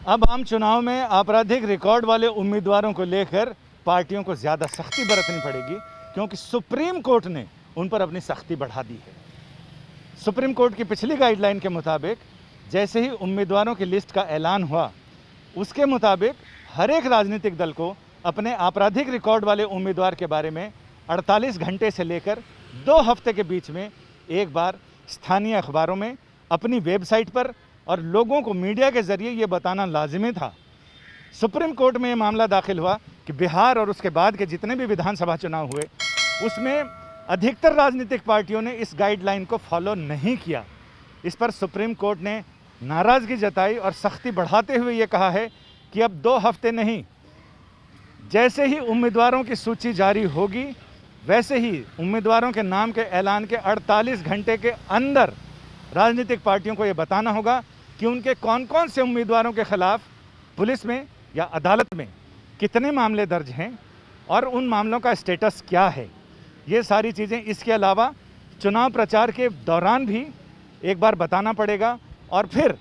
अब आम चुनाव में आपराधिक रिकॉर्ड वाले उम्मीदवारों को लेकर पार्टियों को ज़्यादा सख्ती बरतनी पड़ेगी, क्योंकि सुप्रीम कोर्ट ने उन पर अपनी सख्ती बढ़ा दी है। सुप्रीम कोर्ट की पिछली गाइडलाइन के मुताबिक जैसे ही उम्मीदवारों की लिस्ट का ऐलान हुआ, उसके मुताबिक हर एक राजनीतिक दल को अपने आपराधिक रिकॉर्ड वाले उम्मीदवार के बारे में 48 घंटे से लेकर 2 हफ्ते के बीच में एक बार स्थानीय अखबारों में, अपनी वेबसाइट पर और लोगों को मीडिया के ज़रिए ये बताना लाजिमी था। सुप्रीम कोर्ट में ये मामला दाखिल हुआ कि बिहार और उसके बाद के जितने भी विधानसभा चुनाव हुए, उसमें अधिकतर राजनीतिक पार्टियों ने इस गाइडलाइन को फॉलो नहीं किया। इस पर सुप्रीम कोर्ट ने नाराज़गी जताई और सख्ती बढ़ाते हुए ये कहा है कि अब 2 हफ्ते नहीं, जैसे ही उम्मीदवारों की सूची जारी होगी वैसे ही उम्मीदवारों के नाम के ऐलान के 48 घंटे के अंदर राजनीतिक पार्टियों को ये बताना होगा कि उनके कौन कौन से उम्मीदवारों के खिलाफ पुलिस में या अदालत में कितने मामले दर्ज हैं और उन मामलों का स्टेटस क्या है। ये सारी चीज़ें इसके अलावा चुनाव प्रचार के दौरान भी एक बार बताना पड़ेगा, और फिर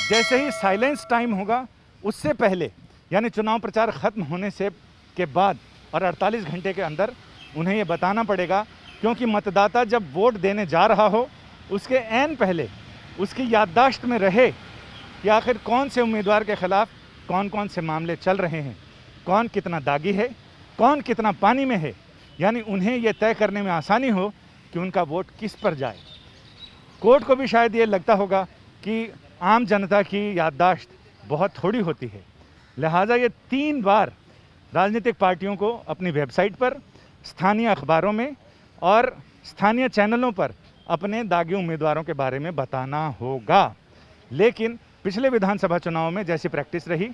जैसे ही साइलेंस टाइम होगा उससे पहले, यानी चुनाव प्रचार ख़त्म होने से के बाद और 48 घंटे के अंदर उन्हें ये बताना पड़ेगा, क्योंकि मतदाता जब वोट देने जा रहा हो उसके ऐन पहले उसकी याददाश्त में रहे कि आखिर कौन से उम्मीदवार के ख़िलाफ़ कौन कौन से मामले चल रहे हैं, कौन कितना दागी है, कौन कितना पानी में है, यानी उन्हें यह तय करने में आसानी हो कि उनका वोट किस पर जाए। कोर्ट को भी शायद ये लगता होगा कि आम जनता की याददाश्त बहुत थोड़ी होती है, लिहाजा ये 3 बार राजनीतिक पार्टियों को अपनी वेबसाइट पर, स्थानीय अखबारों में और स्थानीय चैनलों पर अपने दागी उम्मीदवारों के बारे में बताना होगा। लेकिन पिछले विधानसभा चुनाव में जैसी प्रैक्टिस रही,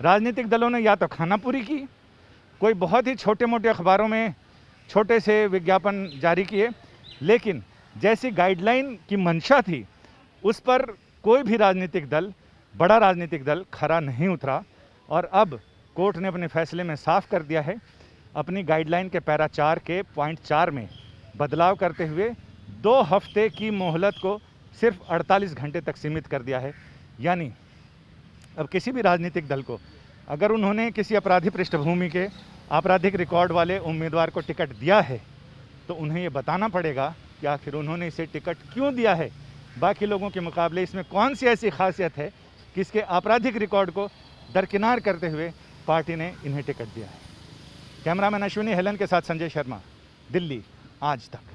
राजनीतिक दलों ने या तो खानापुरी की, कोई बहुत ही छोटे मोटे अखबारों में छोटे से विज्ञापन जारी किए, लेकिन जैसी गाइडलाइन की मंशा थी उस पर कोई भी राजनीतिक दल, बड़ा राजनीतिक दल खरा नहीं उतरा। और अब कोर्ट ने अपने फैसले में साफ कर दिया है, अपनी गाइडलाइन के पैरा 4 के पॉइंट 4 में बदलाव करते हुए 2 हफ्ते की मोहलत को सिर्फ 48 घंटे तक सीमित कर दिया है। यानी अब किसी भी राजनीतिक दल को अगर उन्होंने किसी अपराधी पृष्ठभूमि के आपराधिक रिकॉर्ड वाले उम्मीदवार को टिकट दिया है तो उन्हें ये बताना पड़ेगा कि आखिर उन्होंने इसे टिकट क्यों दिया है, बाकी लोगों के मुकाबले इसमें कौन सी ऐसी खासियत है कि इसके आपराधिक रिकॉर्ड को दरकिनार करते हुए पार्टी ने इन्हें टिकट दिया है। कैमरामैन अश्विनी हेलन के साथ संजय शर्मा, दिल्ली आज तक।